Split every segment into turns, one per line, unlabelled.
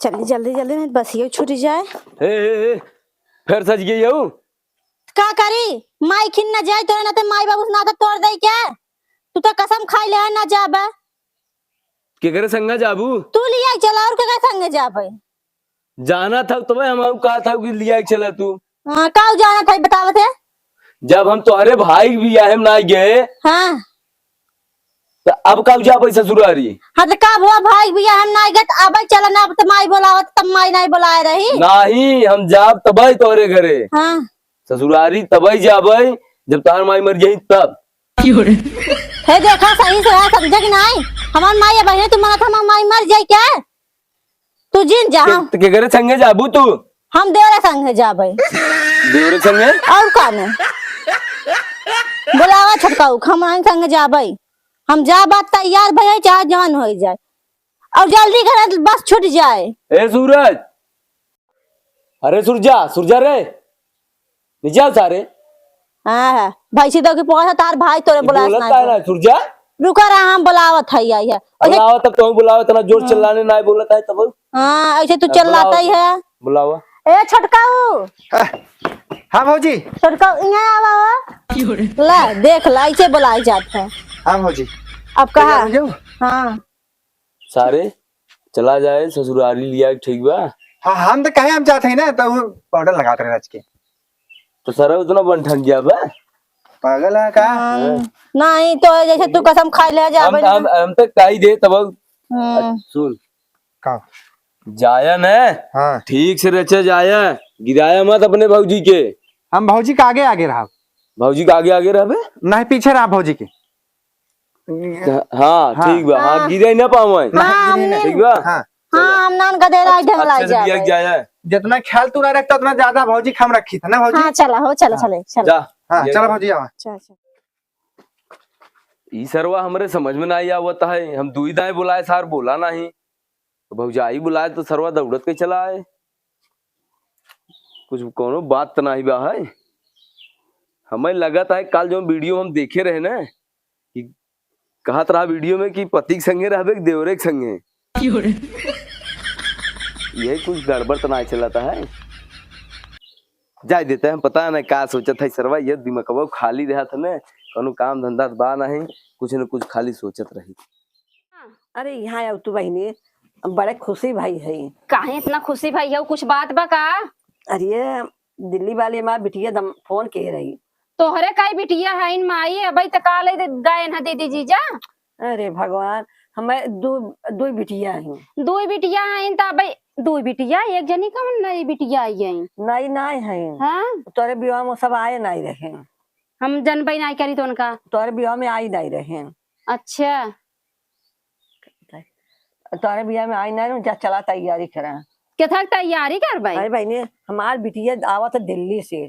जल्दी जल्दी जल्दी नहीं बस ये छूट जाए।
ए, फिर सज गई हो
का करी माई खिन न जाए तोरे ना ते माई बाबू ना तो तोड़ दे क्या तू तो कसम खाई ले ना जाबे
के करे संगा जाबू
तू लिया चला और के संग जाबे
जाना था तो हम कहा था कि लिया चला तू।
हां काऊ जाना था बतावत है
जब हम तुम्हारे भाई भी आए हम ना गए।
हां
तो अब कब जा पैसा ससुरारी।
हां तो का हुआ भाई भी हम ना गए अब चला ना तो माई बोलावत तब माई नहीं बुलाए रही
नहीं हम जाब तबई तोरे घरे।
हां
ससुरारी तबई जाबे जब तार माई मर गई तब।
हे देखा सही से समझ कि नहीं हमार माई बहन तू मना था हमार माई मर जाए क्या तू जिन जा
के घरे संगे जाबू तू
हम देवरे संग जाबे
देवरे संगे
और का ने बुलावा छटकाऊ खमान संग जाबे हम जा बात तैयार भई चाहे जवान हो जाए और जल्दी घर बस छूट जाए।
ए सूरज अरे सुरजा रे नीचे आओ सारे।
हां भाई सीधो के पहुंचा तार भाई तोरे बुलास
ना सुरजा
रुका रहा हम बुलावत है आई है
बुलावा तब तो बुलावा इतना जोर चिल्लाने ना बोलता है तब।
हां ऐसे तू चिल्लाता ही है
बुलावा
ए छटकाऊ।
हाँ भौजी
छटकाऊ यहां आवा ला देख ला ऐसे बुलाई जात है।
हाँ भौजी
अब कहा हां
सारे चला जाए ससुराली लिया ठीक बा।
हाँ हम तो कहे हम जाते हैं ना तो पाउडर लगाते रहे आज के
तो सारा उतना बन ठन गया बा
पागल है का
नहीं तो जैसे तू कसम खा ले जा
हम तक काई दे तब सुन
का
जाया न
हाँ
ठीक से रचे जाया गिराया मत अपने भौजी के।
हम भौजी के आगे आगे रहा
भौजी के आगे रहबे
नहीं पीछे रहा भौजी के।
हाँ ठीक बा हाँ गिरे ना पावे ठीक बा।
हां हम नान गदेरा ढंग ला
जाया
जितना ख्याल तू ना रखता उतना ज्यादा भौजी खम रखी था ना भौजी।
हां चला हो चला चले
जा
हाँ चलो भौजी आओ
चल
ई सरवा हमरे समझ में नहीं आवता है हम दुई दाएं बुलाए सार बोला नहीं तो भौजाई बुलाए तो सरवा दौड़त के चला आए कुछ कोनो बात तो नहीं बा है। हमें लगता है कल जो वीडियो हम देखे रहे ना कि कहत रहा वीडियो में कि पति के संगे रहबे देवरे के संगे यही कुछ गड़बड़ तो नहीं चलाता है। जाए देते हैं पता नहीं क्या सोचत है सरवा ये दिमाग खाली रहा था ना कोनो काम धंधा बा नहीं कुछ न कुछ खाली सोचत रही।
अरे यहाँ आओ तू बहनी बड़े खुशी भाई है
काहे इतना खुशी भाई है कुछ बात बा का।
अरे दिल्ली वाले माँ बिटिया फोन कह रही
तोहरे काई बिटिया है इन माई अबई त काले गाय न दीदी जीजा।
अरे भगवान हमें दो बिटिया हैं
दो बिटिया है त अबई दो बिटिया एक जनी कौन नई बिटिया आई है
नहीं नहीं है।
हां
तोरे विवाह में सब आए नहीं रहे
हम जनबई नहीं करी तो उनका
तोरे विवाह में आई नहीं रहे।
अच्छा
तोरे विवाह में आई नहीं जा चला तैयारी करा
के थक तैयारी करबई।
अरे बहनी हमार बिटिया आवत दिल्ली से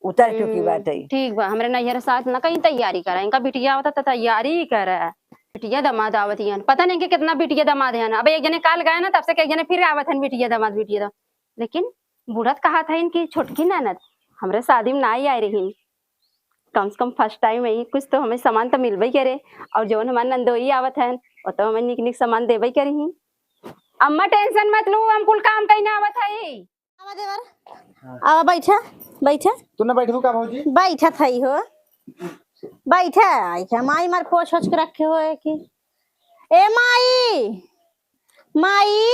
उतर चुकी बात है।
ठीक बा हमरे नैहर साथ न कहीं तैयारी करा इनका बिटिया आवत त तैयारी करा बिटिया दामाद आवत है पता नहीं कि कितना बिटिया दामाद है ना। अब एक जने काल गए ना तब से एक जने फिर आवत है बिटिया दामाद बिटिया लेकिन बूढ़त कहा था इनकी छोटकी ननद हमरे शादी में ना ही आई रही कम से कम फर्स्ट टाइम है कुछ तो हमें सामान तो मिलबई करे और जो हमारे नंदोई आवत है वो तो हमें निक निक सामान देबई करी। अम्मा टेंशन मत लो हम कुल काम कहीं ना आवत है।
आवा देवर आवा बैठा बैठा
तू ना बैठू का भौजी
बैठा थई हो बैठा आई माई मार पोछ छोछ के रखे हो है कि ए माई माई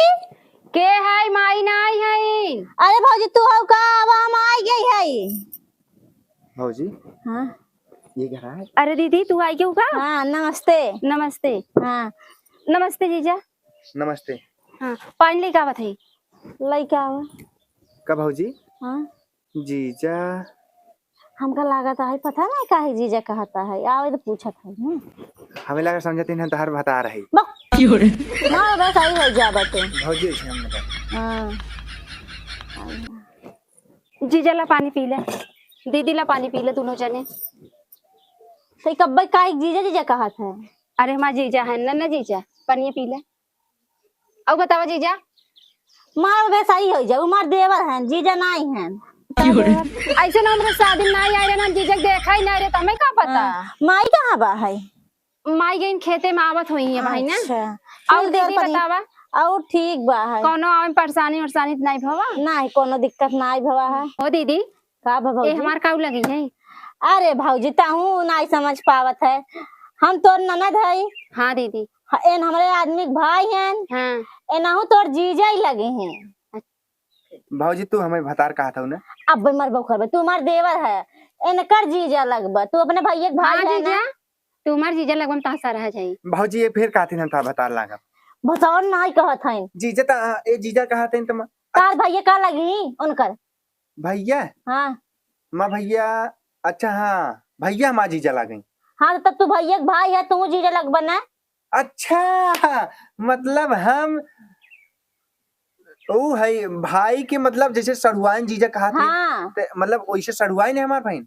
के है माई नहीं है।
अरे भौजी तू हो का अब हम आई गई है
भौजी
हां
ये घर है।
अरे दीदी तू आई क्यों का।
हां नमस्ते
नमस्ते।
हां
नमस्ते जीजा।
नमस्ते।
हाँ पानी लेके आवत है
लइका आवा
का भौजी
हां
जीजा
हमका लागत है पता नहीं काहे जीजा कहता है आवे तो पूछत है ना
हमें लगा समझते हैं तहर बता रही
ना बस आई हो जा बात
भौजी ऐसे हम बता
हां
जीजा ला पानी पी ले दीदी ला पानी पी ले दोनों जने।
तो कब काहे जीजा जीजा कहत है।
अरे हमारा जीजा है ना जीजा पानी पी ले अब बतावा जीजा
मार वैसा ही हो जा मार देवर है जीजा नहीं है
ऐसे ना हमरे शादी में नहीं आए ना जीजा देखा ही नहीं रे तमें का पता।
माई कहां बा है
माई गई खेते में आवत हुई है भाई ना।
अच्छा
और दीदी बतावा
और ठीक बा है
कोनो आवे परेशानी उरेशानी त नहीं भवा
नहीं कोनो दिक्कत नहीं भवा है
ओ दीदी
का बा
ए
भौजी
हमार काऊ लगी है
अरे भौजी ताहू नहीं समझ पावत है हम तोर ननद है
हाँ दीदी
एन हमारे आदमी के भाई हैं
हाँ
एनाहू तोर जीजा ही लगे हैं
भाजी तू हमें भतार कहा था ना
अब मर बखर तू हमार देवर है इनकर जीजा लगबा तू अपने भैया के भाई
हाँ
है
जीजा
ना
तुम्हार जीजा लगन तासा रह जाई
भाजी ये फिर कहते था भतार लागा
बताओ नहीं कहत है
जीजा ता ए जीजा कहते तुम
तार भैया का लगी उनकर
भैया
हाँ
माँ भैया अच्छा हाँ भैया माँ जीजा लगे
हाँ तो तब तू भैया के भाई है तू जीजा लगबा ना
अच्छा मतलब हम ओ है भाई के मतलब जैसे सड़ुआइन जीजा कहा थे
हाँ
मतलब वैसे सड़ुआइन है हमार भाई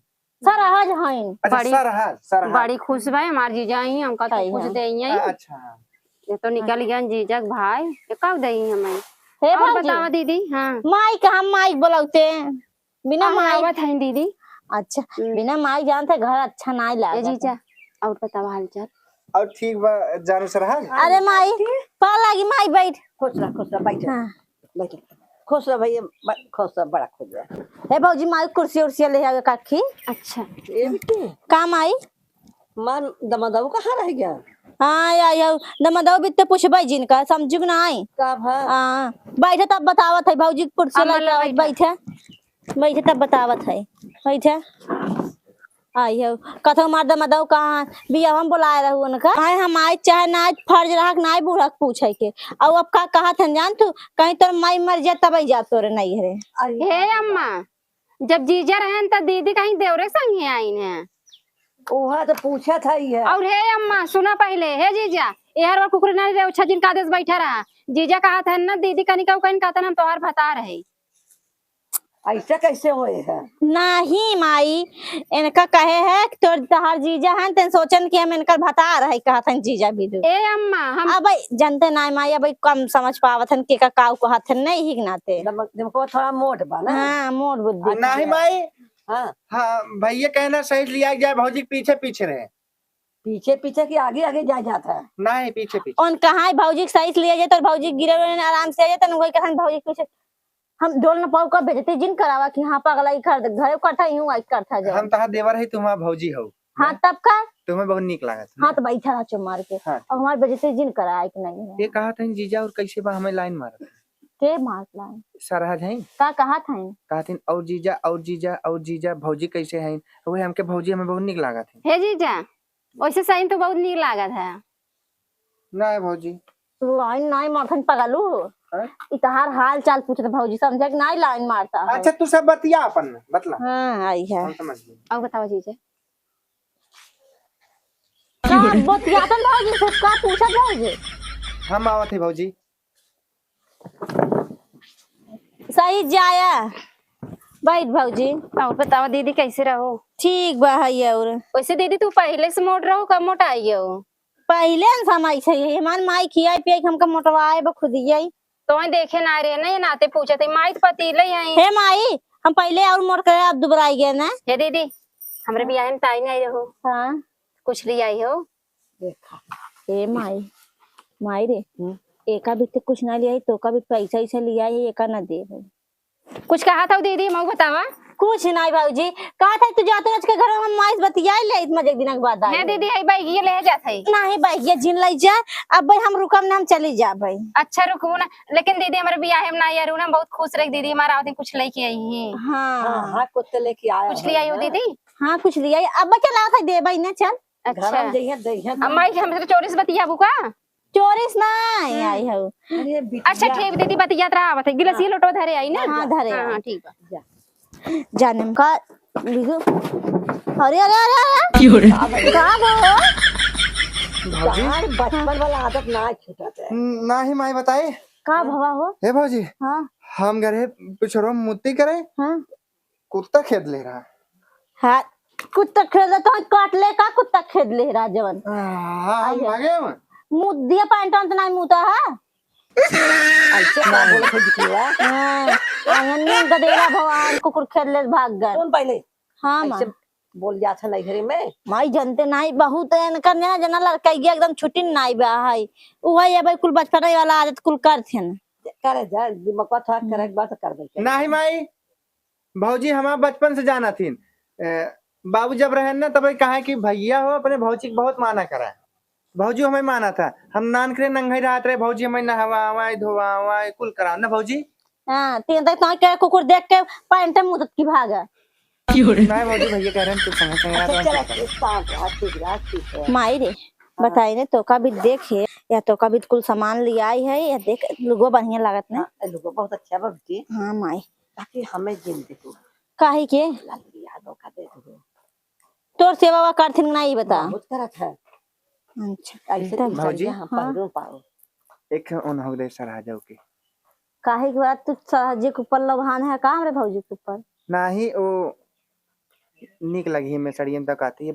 सरहज है
अच्छा
बड़ी-
सरहा
बड़ी खुश भाई हमार जीजा ही हमका तो
सही
कुछ
है।
दे ही
अच्छा
ये तो निकल गया जीजा के भाई ये कब दई हमें
हे
और
भौजी
बतावा दीदी हाँ
माई का हम माई बोलते बिना
हम
माई
आवत है दीदी
अच्छा बिना माई जानते घर अच्छा नहीं
ए
लागत
जीजा और बतावा हाल चाल
और ठीक बा जानू सरहा
अरे माई पा लागी माई बैठ
खुश रह बैठ
हाँ
बैठ खुश रह भैया खुश रह बड़ा खुश रह
हे भौजी माई कुर्सी उर्सी ले आवे काखी
अच्छा
ये बेटी
काम आई
मान दमादऊ कहाँ रह गया
हाँ या दमदौ बित्ते पूछबै जिनका समझू कि नहीं
का भा
हाँ बैठे तब बतावत है भौजी के कुर्सी
अम्मा ला
लगा बैठे बैठे तब बतावत है बैठे आई हो कथो मार दमदौ कहाँ बिया हम बुलाए रहू उनका आए हम आए चाहे ना फर्ज रहा ना बूढ़ा के पूछे के और अब का कहा था जान तू कहीं तोर माई मर जा तब जा तोरे नहीं है
हे अम्मा जब जीजा रहन त दीदी कहीं देवरे संग आई है
ओहा तो पूछा था ये
और हे अम्मा सुना पहले हे जीजा यार और कुकुर ना रे अच्छा जिनका आदेश बैठा रहा जीजा कहा था ना दीदी कनी का कहीं कहता हम तोहार बता रहे
ऐसा कैसे होए है
नहीं माई इनका कहे है कि तोर तहार जीजा है तेन सोचन कि हम इनकर बता रहे कहा था जीजा भी
ए अम्मा हम
अब जनते नहीं माई अब कम समझ पावत हन के का काऊ को हाथ नहीं ही नाते
तुमको थोड़ा मोट बा ना
हाँ मोर बुद्धि
नहीं माई
हाँ
हाँ भैया कहना सही लिया जाए भौजी के पीछे पीछे रहे
पीछे पीछे की आगे आगे जा जाता है
नहीं पीछे पीछे
उन कहा भौजी के सही से लिया जाए तो भौजी गिरे हुए आराम से आ जाए तो वही कहन भौजी के पीछे हम डोल न पाऊ कब भेजते जिन करावा कि हाँ पागला ही कर घरे करता यूं आई करता जा
हम तहा देवर है तुम्हारा भौजी हो
हाँ तब का
तुम्हें बहुत निक लागत
हाँ तो बैठा रहा मार के
हाँ।
और हमारे बेजते जिन कराए कि नहीं है
ये कहा था जीजा और कैसे बा हमें लाइन मारत
के मार लाए
सरहज है
का कहा था
कहते और जीजा और जीजा और जीजा भौजी कैसे हैं वही हमके भौजी हमें बहुत निक लागत है
हे जीजा वैसे सही तो बहुत नीक लागत है
नहीं भौजी
लाइन नहीं मारथन पगलू
हाँ?
इतहार हाल चाल पूछते भौजी समझे कि नहीं लाइन मारता है
अच्छा तू सब बतिया अपन में बतला
हाँ आई है
हम समझ गए
और बताओ जीजा
बतियातन भौजी से का पूछत भौजी
हम आवत है भौजी
सही जाया बैठ भौजी
और बताओ दीदी कैसे रहो
ठीक बा है और
वैसे दीदी तू पहले से मोट रहो कब मोटा आई हो
पहले न समय से हमार माई खियाई पियाई हमका मोटवाए बा खुद ही
तो देखे ना रे ना ये नाते पूछे थे माई तो पतीले आई
हे माई हम पहले और मोट करे अब दुबराई गए ना
हे दीदी हमरे बियाह में ताई नहीं रहो
हाँ
कुछ ले आई हो
देखा
हे माई माई रे एका भी कुछ ना लिया तो का भी पैसा ऐसा लिया है एका ना दे
कुछ कहा था दीदी मैं बतावा
कुछ नहीं भाऊजी कहा था तू जाते आज के घर में माइस बतियाई ले मजे दिन के बाद
हे दीदी आई बाई ये ले जात है
नहीं भाई ये जिन लाई जा अब भाई हम रुकम ना हम चली जा भाई
अच्छा रुकू ना लेकिन दीदी हमारे बियाह में ना यार ना बहुत खुश रही दीदी हमारा आवती कुछ लेके आई है
हाँ
हाँ
हाँ कुत्ते लेके आया
कुछ ले आई हो दीदी
हाँ कुछ लिया अब चला था दे भाई ना चल
अच्छा
घर में जइहे दइहे
अम्मा हमसे तो चोरी से बतिया बुका
चोरिस नहीं आई हो
अरे बिटिया
अच्छा ठीक दीदी बतिया रहा आवत है गिलास ये लोटो धरे आई ना
हाँ धरे
हाँ
आई।
ठीक है
जाने का लिखो अरे अरे अरे का गो
भौजी
यार बचपन वाला आदत ना छूटत है
नहीं माई बताए
का भवा हो
हे भौजी
हाँ
हम घरे पिछड़ो मुत्ती करे
हाँ
कुत्ता खेद ले रहा
हाँ कुत्ता खेद तो काट ले का कुत्ता खेद ले रहा जवन
हाँ भागे हम
मुद्दिया पैंट तो नहीं मुता है
ऐसे ना बोले थे बिटिया
हाँ आंगन में गदेरा भगवान कुकुर खेद ले भाग गए
कौन पहले
हाँ माँ
ऐसे बोल जात है नहीं घरे में।
माई जनते नहीं बहुत इनकर ना जना लड़का एकदम छुट्टी नहीं बा है वही अब कुल बचपन वाला आदत कुल करथे न
करे जा दिमाग था करे के बात कर दे।
नहीं माई भौजी हमारा बचपन से जाना थी। बाबू जब रहे ना तब कहा कि भैया हो अपने भौजी को बहुत माना करा है। भौजी हमें माना था, हम नान करे नंगे रात रहे भौजी हमें नहवा धोवा कुल करा ना भौजी।
हां तीन तक तो के कुकुर देख के पैंट मुदत की भागा
नहीं भौजी भैया कह रहे हैं तू समझ नहीं आ
अच्छा
रहा
चल इस बात ठीक है।
माई रे बताई ने तो का भी देखे या तो का भी कुल सामान ले आई है या देख लोगो बढ़िया लागत ने।
लोगो बहुत अच्छा बा बेटी।
हां माई
ताकि हमें जिंदगी को
काहे के
लाली यादों का दे दो।
तोर सेवा करथिन नहीं बता।
बहुत करत है।
अच्छा
ऐसे
तब
भौजी
हम पढ़ो पाओ
एक उन हो गए सर आ जाओ के
काहे के बात तू सहजे के ऊपर लभान है का हमरे भौजी के ऊपर
नहीं ओ निक लगी मैं सड़ियन तक आती है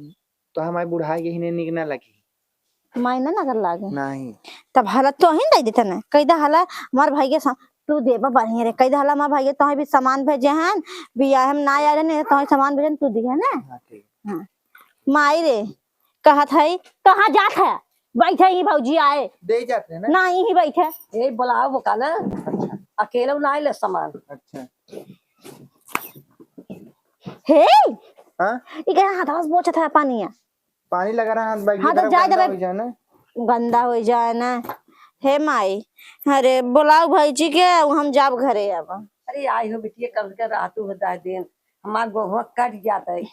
तो हमारी बुढ़ाई के ही ने निक ना लगी
मायने नगर लागे
नहीं।
तब हला तो ही दे देता ना कई दा हला हमार भाई के तू देबा बढ़िया रे कई दा हला हमार भाई के तो भी सामान भेजे हन बियाह हम ना आया रे ने तो सामान भेजन तू दी है ना।
हाँ ठीक
हां माई रे कहत है कहां जात है बैठे ही भौजी आए
दे जाते हैं ना।
नहीं ही बैठे
ए बुलाओ वो का ना अकेले ना ले सामान।
अच्छा
हे
हाँ
इके हाथ बोचत है पानी
पानी लगा रहा हाथ बैग
हाँ, तो जाए
गंदा
दबे।
हो जाए ना।
गंदा हो जाए ना। हे माई अरे बुलाओ भाई जी के हम जाब घरे अब।
अरे आई हो बिटिया कल के रातू होता है दिन हमार गोहुआ कट जाता है।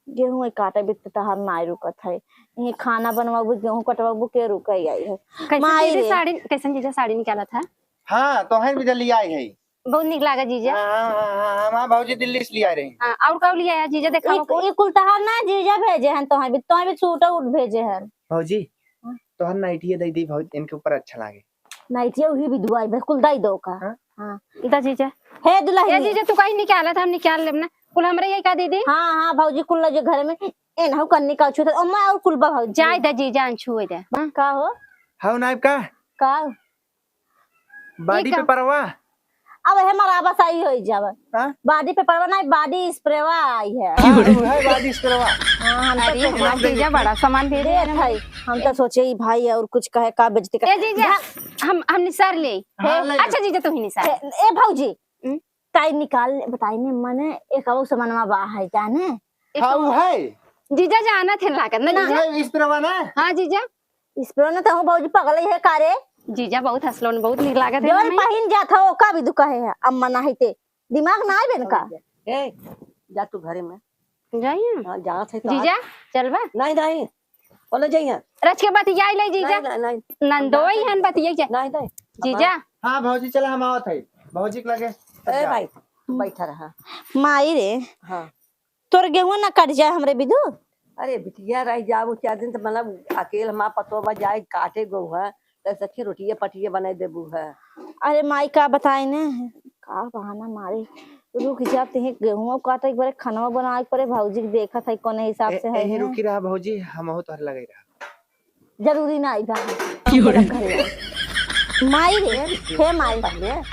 गेहूं काटे भी तहार नाई रुकत है ये खाना बनवाबू गेहूं कटवाबू के रुक आई है माई रे
कैसन जीजा साड़ी निकाला था
हाँ तो है भी दिल्ली आई है।
बहुत निक लागा जीजा।
हमारा भौजी दिल्ली से ले आ रहे हैं।
हाँ, और का लिया है जीजा देखा
ये कुल तहार ना जीजा भेजे हैं तो भी सूट उठ भेजे हैं
भौजी तो हम नाइटिया दे दी भौजी इनके ऊपर अच्छा लागे।
नाइटिया वही भी दुआई बिल्कुल दई दो का।
हाँ?
हां
दा जीजा
हे
ये
दुल्हन
जीजा तू कहीं निकाला था हम निकाल लेब ना कुल हमरे यही का दीदी
हां हां भौजी कुल जो घर में एनहु कन्नी का छु तो अम्मा और कुल बा भौजी
जाय दा जीजा अनछुए दे
का हो
हाँ नाइब का
का
बॉडी पे परवा
अब है हमारा बस आई हो जाब
हाँ
बॉडी पे परवा नहीं बॉडी स्प्रेवा आई है।
है बॉडी पे परवा।
हां हम
अरे
तो
हमार जीजा बड़ा सामान भेजे
दे भाई हम तो सोचे ही भाई और कुछ कहे का बेइज्जती
ए जीजा हम निसार ले
हाँ, ले लो।
अच्छा जीजा तू ही निसार
ए भौजी ताई निकाल बताई ने मने एक और सामानवा बा है जाने
हाँ वो है
जीजा जाना थे लागत ना जीजा
है इस परवा ना।
हाँ जीजा
स्प्रे न तो हम भौजी पगल है कारे
जीजा बहुत हंसलोन बहुत निक लागत है
जोन
हमें।
पहिन जात हो का भी दुका है अम्मा ना है दिमाग ना है का
ए जा तू घरे में।
जाइए
हां जा से तो
जीजा चलबा
नहीं नहीं बोले जाइए।
रच के बतियाई ले जीजा
नहीं नहीं
नंदोई हन बतियाई जा
नहीं नहीं
जीजा
हाँ भौजी चला हम आवत है भौजी के लगे
ए भाई बैठा रहा।
माई रे
हाँ
तोर गेहूं ना कट जाए हमरे बिदु
अरे बिटिया रह जाओ 4 दिन तो मतलब अकेले हमारा पतो बा जाए काटे गो है तो सच्ची रोटिया पटिया बना देबू है।
अरे माई का बताई ने का बहाना मारे रुक जा ते गेहूं काटे एक बार खाना बनाए परे भौजी के देखा था कौन हिसाब से है
यही रुकी रहा भौजी हम हो तोहर लगे रहा।
जरूरी ना आई बा माई रे हे माई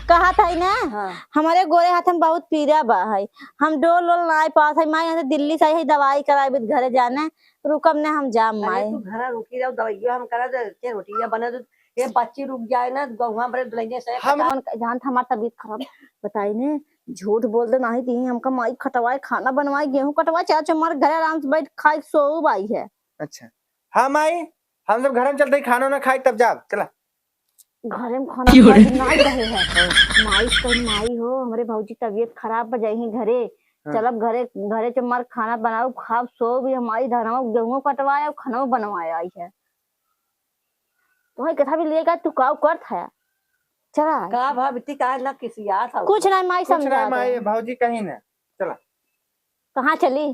कहा था ना
हाँ
हमारे गोरे हाथ में बहुत पीड़ा बा है हम डोल वोल ना पास है माई यहाँ से दिल्ली से आई है दवाई कराए भी घरे जाने रुकम ने हम जाम
अरे
माई
तू घर रुकी रहो दवाइया हम करा दे रोटिया बना दो ये बच्ची रुक जाए ना गहुआ बड़े दुलैया से
जहाँ था हमारी तबीयत खराब बताई ने झूठ बोल दे नहीं दी हमका माई खटवाए खाना बनवाए गेहूं कटवाए चाहे हमारे घर आराम से बैठ खाए सो आई है।
अच्छा हाँ माई हम सब घर में चलते खाना ना खाए तब जा चला
घरे में खाना नहीं रहे है माई तो माई हो हमारे भौजी तबीयत खराब हो जाई घरे चलब घरे घरे से मार खाना बनाओ खाओ सो भी हमारी धनवा गेहूं कटवाए और खाना बनवाए आई है तुम्हें कथा भी लेगा तू काव कर था चला
का भाभी का ना किसी याद था
कुछ नहीं माई
कुछ
समझा
नहीं माई भौजी कहीं ना चला
कहाँ चली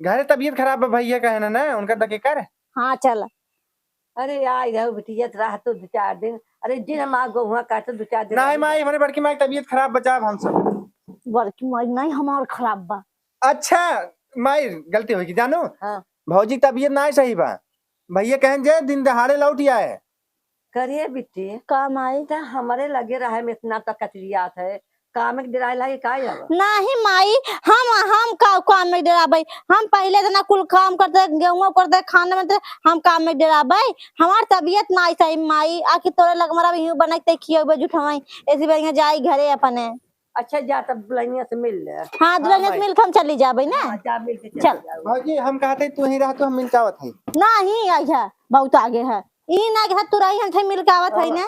घरे तबीयत खराब है भैया का है ना उनका दके कर।
हाँ चल
अरे यार रहो बिटिया रहा तो 2-4 दिन अरे दिन हम गहुआ काटे 2-4 दिन
नहीं माई हमारे बड़की माई तबीयत खराब बचाव हम सब।
बड़की माई नहीं हमार खराब बा
अच्छा माई गलती होगी जानो
हाँ
भौजी तबीयत ना सही बा भैया कहें जे दिन दहाड़े लौट आए
करिए बिट्टी
का माई
तो हमारे लगे रहे में इतना तो कचरियात है काम में डराए लागे का जावा
नहीं माई, हम काम में डराबै। हम पहले तो ना कुल काम करते, गेहूं करते, खाना बनते, हम काम में डराबै। हमार तबीयत ना सही माई, आखिर तोरे लगमरा भी यूं बनते खियबे जुठवाई, ऐसी बढ़िया जाई घरे अपने।
अच्छा जा तब दुल्हनिया से मिल ले।
हाँ दुल्हनिया से मिल के हम चली जाबै ना।
हाँ, जा मिल के
चल।
जाओ।
भौजी हम कहते तू ही रह तो हम मिल के आवत है।
नहीं आई है बहुत आगे है, ई ना के तू रही हम मिल के आवत है ना।